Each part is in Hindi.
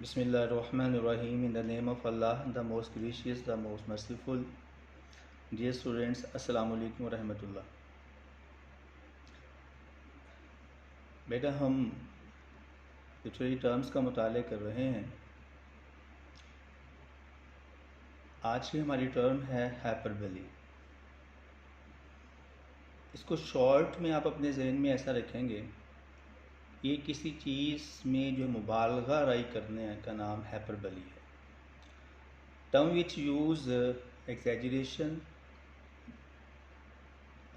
Bismillahirrahmanirrahim. In the name of Allah, the most gracious, the most merciful. Dear students, Assalamu alaikum wa rahmatullah. बेटा हम लिटरेरी टर्म्स का मुताले कर रहे हैं। आज की हमारी टर्म है हाइपरबोली। इसको शॉर्ट में आप अपने जहन में ऐसा रखेंगे, ये किसी चीज़ में जो मुबालगा राई करने का नाम हाइपरबोली है। Term which use exaggeration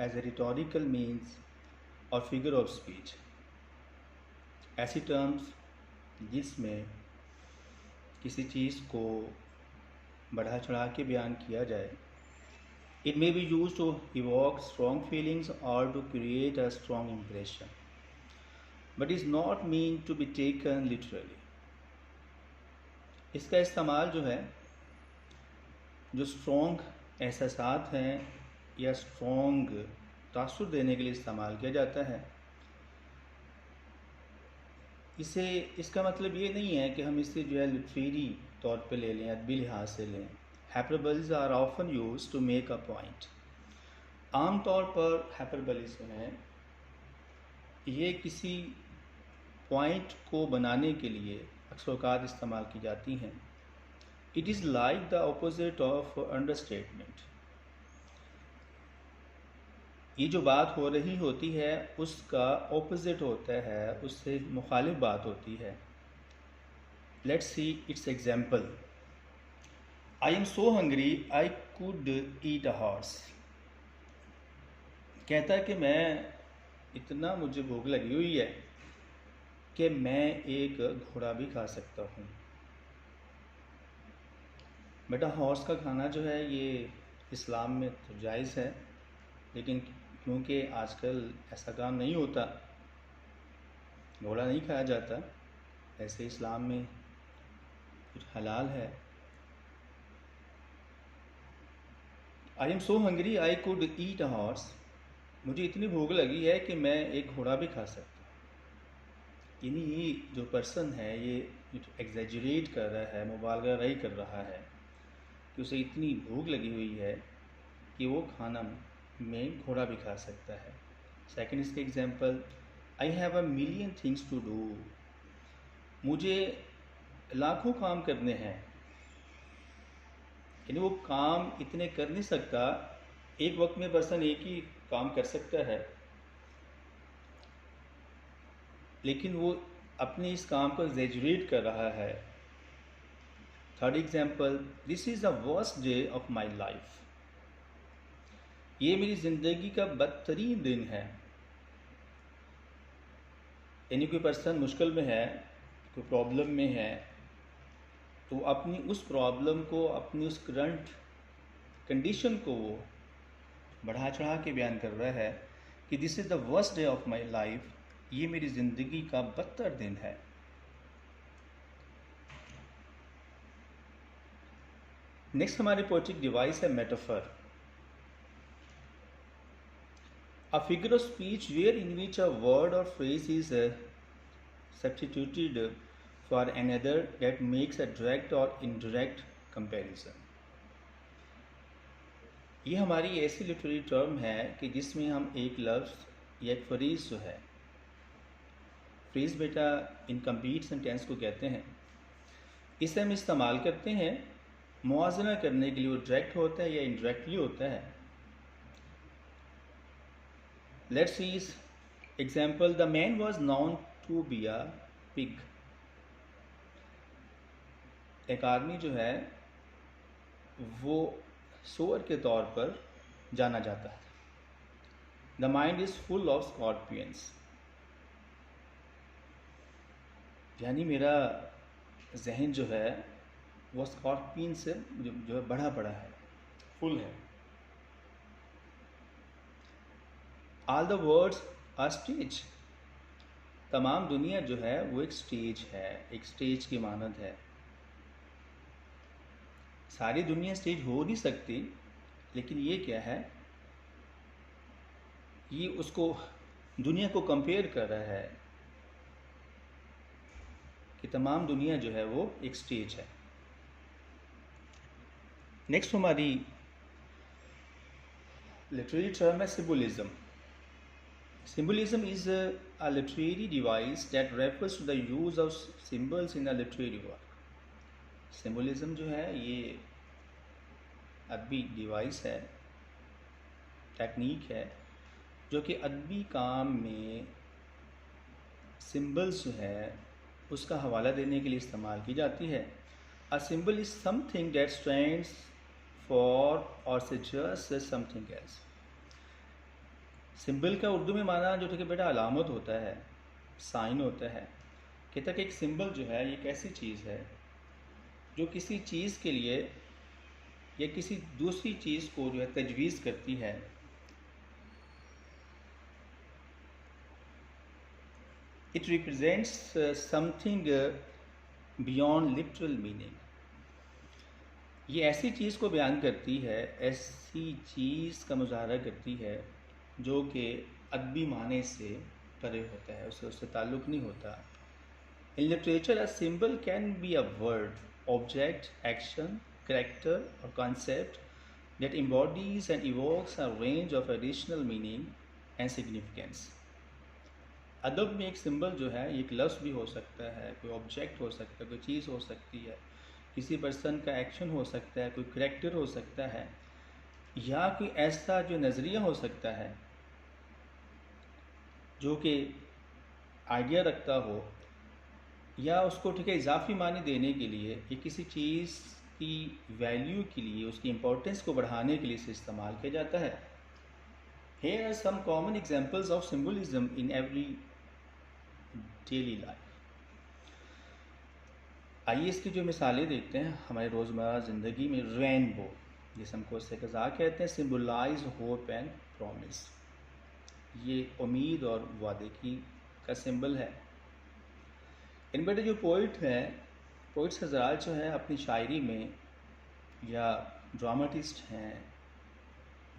as a rhetorical means और फिगर ऑफ स्पीच। ऐसी टर्म्स जिसमें किसी चीज़ को बढ़ा चढ़ा के बयान किया जाए। It may be use to evoke strong feelings और to create a strong impression, but is not mean to be taken literally. इसका इस्तेमाल जो है, जो स्ट्रॉन्ग एहसासात हैं या स्ट्रॉन्ग तासुर देने के लिए इस्तेमाल किया जाता है। इसका मतलब ये नहीं है कि हम इसे जो है लिटरेरी तौर पे ले लें, अदबी लिहाज से लें। Hyperboles are often use to make a point. आम तौर पर हाइपरबोलीज जो हैं ये किसी पॉइंट को बनाने के लिए अक्सर औक़ात इस्तेमाल की जाती हैं। It is like the opposite of understatement. ये जो बात हो रही होती है उसका ऑपोजिट होता है, उससे मुखालिफ बात होती है। Let's see it's example. I am so hungry I could eat a horse. कहता है कि इतना मुझे भूख लगी हुई है कि मैं एक घोड़ा भी खा सकता हूँ। बेटा हॉर्स का खाना जो है ये इस्लाम में तो जायज़ है, लेकिन क्योंकि आजकल ऐसा काम नहीं होता, घोड़ा नहीं खाया जाता, ऐसे इस्लाम में कुछ हलाल है। I am so hungry I could eat a horse. मुझे इतनी भूख लगी है कि मैं एक घोड़ा भी खा सकता हूँ। यानी ये जो पर्सन है ये एग्जैजरेट कर रहा है, मुबालगा राई कर रहा है कि उसे इतनी भूख लगी हुई है कि वो खाना में घोड़ा भी खा सकता है। सेकंड इसके example, I have a million things to do. मुझे लाखों काम करने हैं। यानी वो काम इतने कर नहीं सकता, एक वक्त में पर्सन एक ही काम कर सकता है, लेकिन वो अपने इस काम को एग्जैजरेट कर रहा है। Third example, this is the worst day of my life. ये मेरी ज़िंदगी का बदतरीन दिन है। यानी कोई पर्सन मुश्किल में है, कोई प्रॉब्लम में है, तो अपनी उस प्रॉब्लम को, अपनी उस करंट कंडीशन को वो बढ़ा चढ़ा के बयान कर रहा है कि this is the worst day of my life. ये मेरी ज़िंदगी का बदतर दिन है। नेक्स्ट हमारी पोएटिक डिवाइस है metaphor. A figure of speech wherein which a word or phrase is substituted for another that makes a direct or indirect comparison। ये हमारी ऐसी लिटरेरी टर्म है कि जिसमें हम एक लफ्ज़ या एक फ्रेज़ जो है, फ्रेज़ बेटा इनकम्प्लीट सेंटेंस को कहते हैं, इसे हम इस्तेमाल करते हैं मुआवजा करने के लिए। वो डायरेक्ट होता है या इनडायरेक्टली होता है। Let's see example. The man was known to be a pig। एक आदमी जो है वो सूअर के तौर पर जाना जाता है। The mind is full of scorpions। यानी मेरा जहन जो है वो स्कॉर्पियन से जो है बढ़ा पड़ा है, फुल है। All the words are stage। तमाम दुनिया जो है वो एक स्टेज है, एक स्टेज की मानद है। सारी दुनिया स्टेज हो नहीं सकती, लेकिन ये क्या है, ये उसको दुनिया को कंपेयर कर रहा है कि तमाम दुनिया जो है वो एक स्टेज है। नेक्स्ट हमारी लिटरेरी टर्म है symbolism. Symbolism is a literary device that refers to the use of symbols in a literary work. Symbolism जो है ये अदबी डिवाइस है, टेक्निक है, जो कि अदबी काम में सिंबल्स जो है उसका हवाला देने के लिए इस्तेमाल की जाती है। A symbol is something that stands for or suggests something else. Symbol का उर्दू में माना जो कि बेटा अलामत होता है, साइन होता है। कहता है कि एक सिंबल जो है ये एक ऐसी चीज़ है जो किसी चीज़ के लिए या किसी दूसरी चीज़ को जो है तजवीज़ करती है। It represents something beyond literal meaning. ये ऐसी चीज़ को बयान करती है, ऐसी चीज़ का मुजाहरा करती है जो कि अदबी माने से परे होता है, उससे ताल्लुक़ नहीं होता। In literature a symbol can be a word, object, action, character और concept that embodies and evokes a range of additional meaning and significance. अदब में एक सिंबल जो है एक लफ्ज़ भी हो सकता है, कोई ऑब्जेक्ट हो सकता है, कोई चीज़ हो सकती है, किसी पर्सन का एक्शन हो सकता है, कोई करैक्टर हो सकता है, या कोई ऐसा जो नज़रिया हो सकता है जो कि आइडिया रखता हो, या उसको ठीक है इजाफी मानी देने के लिए या किसी चीज़ की वैल्यू के लिए, उसकी इम्पोर्टेंस को बढ़ाने के लिए इसे इस्तेमाल किया जाता है। Here are some common examples of symbolism in every daily life. आइए इसकी जो मिसालें देखते हैं हमारे रोज़मर्रा ज़िंदगी में। रेनबो, जिसे हम कोसे क़ज़ा कहते हैं, सिम्बलाइज होप एंड प्रॉमिस। ये उम्मीद और वादे की का सिंबल है। इन बेटे जो पोइट हैं, पोइट्स हज़रात जो हैं अपनी शायरी में, या ड्रामाटिस्ट हैं,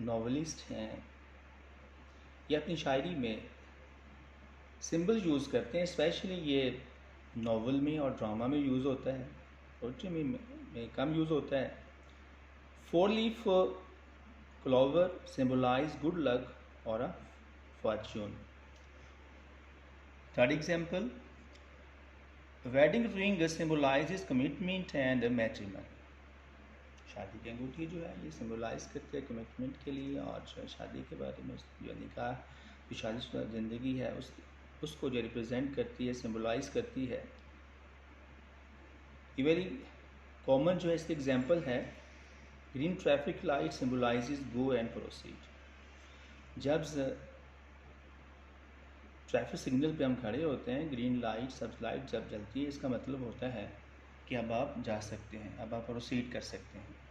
नॉवलिस्ट हैं, या अपनी शायरी में सिंबल यूज़ करते हैं। स्पेशली ये नावल में और ड्रामा में यूज़ होता है, पोइट्री में कम यूज़ होता है। 4 leaf clover symbolise good luck और a fortune. Third example, wedding ring symbolise commitment and matrimony. शादी की अंगूठी जो है ये सिम्बलाइज़ करती है कमिटमेंट के लिए और शादी के बारे में, जो निकाह की शादीशुदा ज़िंदगी है उसको जो रिप्रेजेंट करती है, सिम्बलाइज़ करती है। ये वेरी कॉमन जो है इसके एग्जांपल है, green traffic light symbolises go and proceed. जब ट्रैफिक सिग्नल पे हम खड़े होते हैं, ग्रीन लाइट, सब लाइट जब जलती है, इसका मतलब होता है कि अब आप जा सकते हैं, अब आप प्रोसीड कर सकते हैं।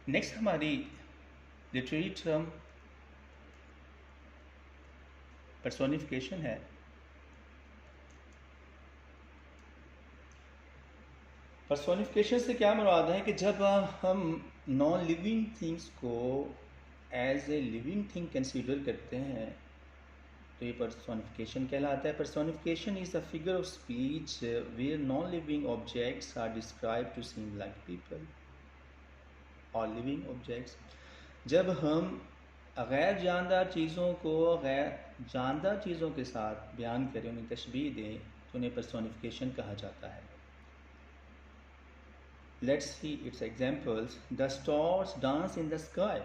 नेक्स्ट हमारी लिटरेरी टर्म पर्सोनिफिकेशन है। पर्सोनिफिकेशन से क्या मुराद है कि जब हम नॉन लिविंग थिंग्स को as a living thing consider करते हैं तो ये पर्सोनिफिकेशन कहलाता है। Personification is the figure of speech where non living objects are describe to seem like people और लिविंग ऑब्जेक्ट्स। जब हम गैर जानदार चीज़ों को गैर जानदार चीज़ों के साथ बयान करें, उन्हें तशबीह दें, तो उन्हें पर्सोनिफिकेशन कहा जाता है। Let's see it's examples. The stars dance in the sky.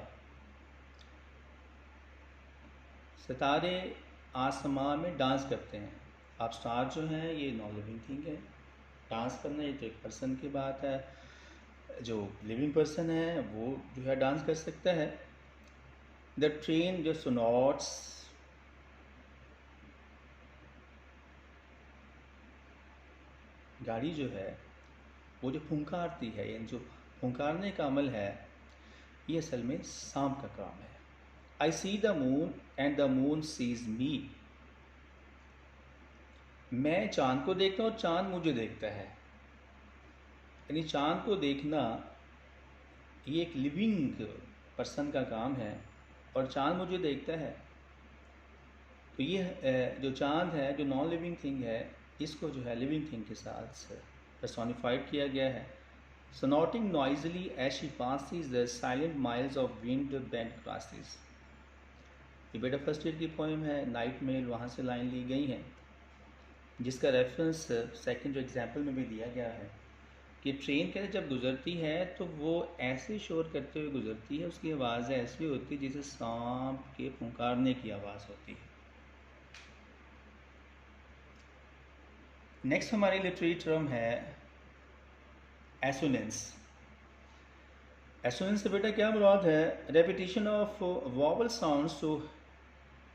सितारे आसमान में डांस करते हैं। आप स्टार जो हैं ये नॉन लिविंग थिंग है, डांस करना ये तो एक पर्सन की बात है। जो लिविंग पर्सन है वो जो है डांस कर सकता है। द ट्रेन जो सोनॉट्स, गाड़ी जो है वो जो फुंकारती है, यानी जो फुंकारने का अमल है, ये असल में सांप का काम है। I see the moon and the moon sees me. मैं चांद को देखता हूँ और चांद मुझे देखता है। यानी चांद को देखना ये एक लिविंग पर्सन का काम है और चांद मुझे देखता है। तो ये जो चांद है, जो नॉन लिविंग थिंग है, इसको जो है लिविंग थिंग के साथ पर्सोनिफाइड किया गया है। Snorting noisily as she passes the silent miles of wind bent grasses। ये बेटा फर्स्ट ईयर की पोएम है, नाइट मेल, वहाँ से लाइन ली गई है, जिसका रेफरेंस सेकंड जो एग्जाम्पल में भी दिया गया है कि ट्रेन कहते जब गुजरती है तो वो ऐसे शोर करते हुए गुजरती है, उसकी आवाज़ ऐसी होती है जैसे सांप के पुकारने की आवाज़ होती है। नेक्स्ट हमारी लिटरेरी टर्म है एसोनेंस। एसोनेंस से बेटा क्या मुराद है? Repetition of vowel sounds to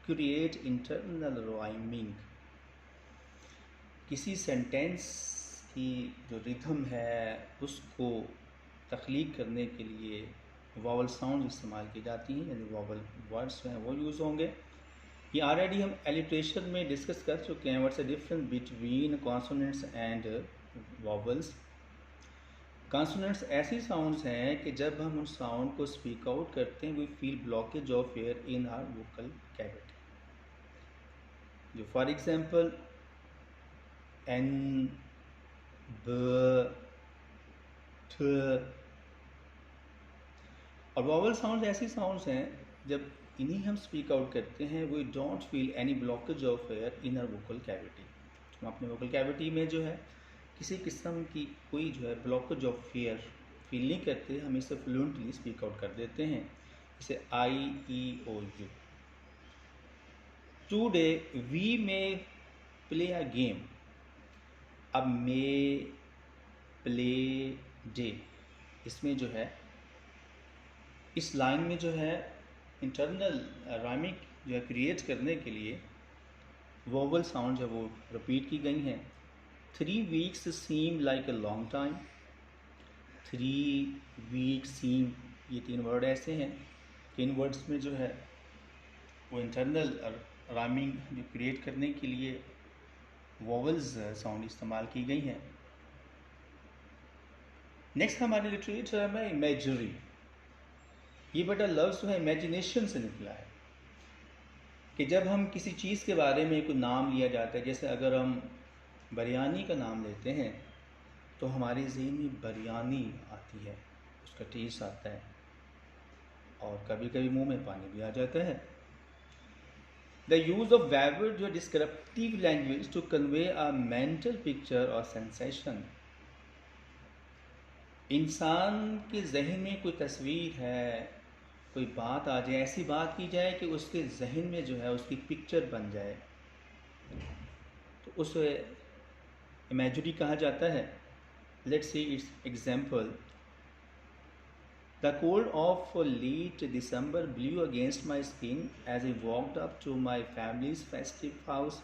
create internal rhyming. किसी सेंटेंस की जो रिथम है उसको तख्लीक करने के लिए वॉवल साउंड इस्तेमाल की जाती हैं, यानी वॉवल वर्ड्स हैं वो यूज़ होंगे। ये ऑलरेडी हम एलिट्रेशन में डिस्कस कर चुके हैं, what's the difference between consonants and vowels. Consonants ऐसी साउंड्स हैं कि जब हम उन साउंड को स्पीक आउट करते हैं we feel blockage of air in our vocal cavity. जो फॉर एग्जांपल एन, ब, ठ। और वॉवल साउंड्स ऐसी साउंड्स हैं जब इन्हीं हम स्पीक आउट करते हैं we don't feel any blockage of air in our vocal cavity. हम अपने वोकल कैविटी में जो है किसी किस्म की कोई जो है ब्लॉकेज ऑफ एयर फील नहीं करते, हम इसे फ्लुएंटली स्पीक आउट कर देते हैं, इसे IEOU। Today we may play a game. अब मे, प्ले, डे, इसमें जो है इस लाइन में जो है इंटरनल राइमिंग जो है क्रिएट करने के लिए वोवल साउंड जो वो रिपीट की गई हैं। 3 weeks seem like a long time। 3 weeks seem, ये 3 वर्ड ऐसे हैं कि इन वर्ड्स में जो है वो इंटरनल राइमिंग जो क्रिएट करने के लिए वोवल्स साउंड इस्तेमाल की गई हैं। नेक्स्ट हमारी लिटरेरी टर्म है इमेजरी। ये बेटा लफ्ज़ जो है इमेजिनेशन से निकला है कि जब हम किसी चीज़ के बारे में कोई नाम लिया जाता है, जैसे अगर हम बिरयानी का नाम लेते हैं तो हमारे ज़हन में बिरयानी आती है, उसका टेस्ट आता है और कभी कभी मुंह में पानी भी आ जाता है। द यूज़ ऑफ वर्ड जो descriptive language to convey a mental picture और सेंसेशन। इंसान के जहन में कोई तस्वीर है, कोई बात आ जाए, ऐसी बात की जाए कि उसके जहन में जो है उसकी पिक्चर बन जाए, तो उस इमेजरी कहा जाता है। Let's see it's example. The cold of late December blew against my skin as I walked up to my family's festive house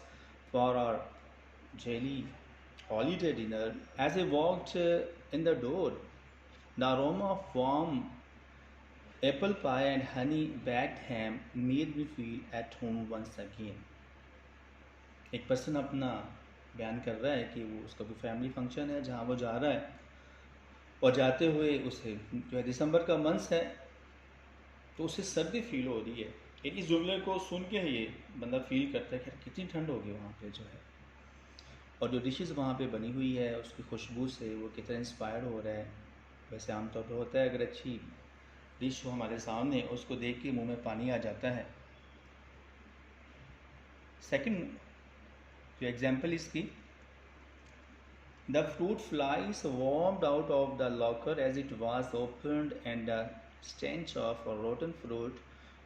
for our daily holiday dinner. As I walked in the door, the aroma of warm apple pie and honey baked ham made me feel at home once again। एक पर्सन अपना बयान कर रहा है कि वो उसका कोई फैमिली फंक्शन है जहाँ वो जा रहा है और जाते हुए उसे जो है दिसंबर का मंथ है तो उसे सर्दी फील हो रही है। एक इस जुमले को सुन के ये बंदा फील करता है कि कितनी ठंड होगी वहाँ पे जो है, और जो डिशेस वहाँ पे बनी हुई है उसकी खुशबू से वो कितना इंस्पायर्ड हो रहा है। वैसे आमतौर पर होता है अगर अच्छी डिश हो हमारे सामने उसको देख के मुँह में पानी आ जाता है। सेकंड जो एग्जाम्पल इसकी, The fruit flies swarmed out of the locker as it was opened, and the stench of rotten fruit,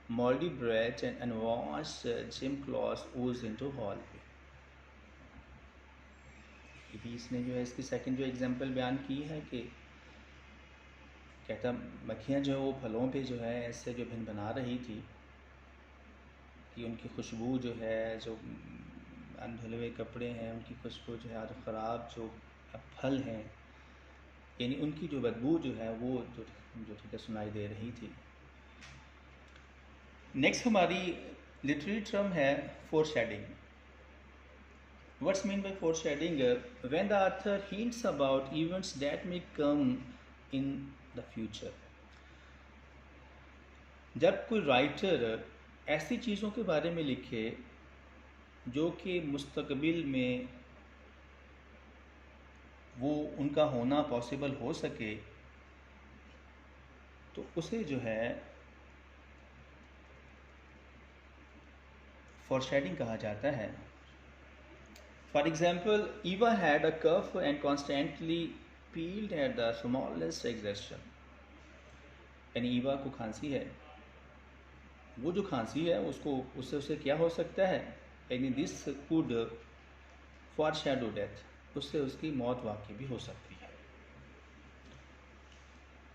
moldy bread, and unwashed gym cloths oozed into hall। ये भी इसने जो है इसकी सेकंड जो एग्जाम्पल बयान की है कि कहता मक्खियाँ जो है वो फलों पे जो है ऐसे जो भिन बना रही थी कि उनकी खुशबू जो है, जो अनधुले हुए कपड़े हैं उनकी खुशबू जो है, और ख़राब जो फल हैं यानी उनकी जो बदबू जो है वो जो ठीक है सुनाई दे रही थी। नेक्स्ट हमारी लिटरेरी टर्म है foreshadowing. What's mean by foreshadowing? When the author hints about events that may come in the future. जब कोई राइटर ऐसी चीज़ों के बारे में लिखे जो कि मुस्तकबिल में वो उनका होना पॉसिबल हो सके, तो उसे जो है फॉरशैडिंग कहा जाता है। For example, Eva had a cough and constantly peeled at the smallest exertion. यानी ईवा को खांसी है, वो जो खांसी है उसको उससे उसे क्या हो सकता है, यानी this could for shadow death, उससे उसकी मौत वाकई भी हो सकती है।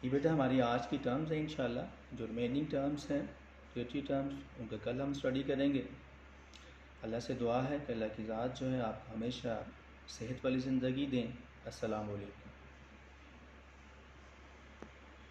ये बेटा हमारी आज की टर्म्स हैं। इंशाल्लाह जो रिमेनिंग टर्म्स हैं, 30 टर्म्स, उनका कल हम स्टडी करेंगे। अल्लाह से दुआ है कि अल्लाह की ज़ात जो है आप हमेशा सेहत वाली ज़िंदगी दें। अस्सलाम वालेकुम।